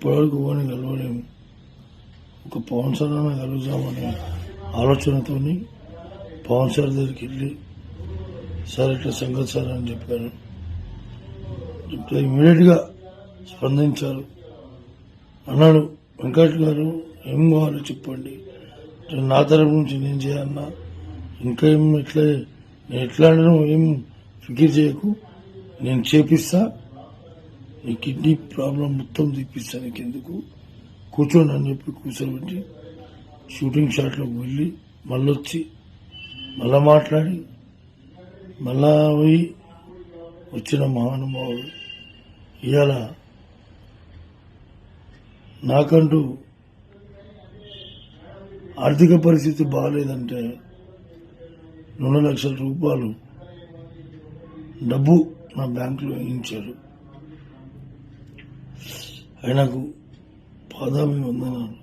ఇప్పటివరకు ఓని కలవలేము. ఒక పవన్ సార్ అన్న కలుగుతామనే ఆలోచనతో పవన్ సార్ దగ్గరికి వెళ్ళి సార్ ఇట్లా సంగతి సార్ అని చెప్పాను. చెప్తే ఇమీడియట్గా స్పందించారు. అన్నాడు, వెంకట్ గారు ఏం కావాలో చెప్పండి, నా తరపు నుంచి నేను చేయాలన్నా, ఇంకా ఏం నేను ఎట్లా ఏం ఫికిర్ చేయకు, నేను చేపిస్తా, నీ కిడ్నీ ప్రాబ్లం మొత్తం తీపిస్తా, నీకెందుకు కూర్చోండి అని చెప్పి కూర్చోబెట్టి షూటింగ్ షాట్లోకి వెళ్ళి మళ్ళొచ్చి మళ్ళా మాట్లాడి మళ్ళా పోయి వచ్చిన మహానుభావుడు. ఇవాళ నాకంటూ ఆర్థిక పరిస్థితి బాగాలేదంటే 2 లక్షల రూపాయలు డబ్బు నా బ్యాంకులో వేయించారు. ఆయనకు పాదాభివందనాలు.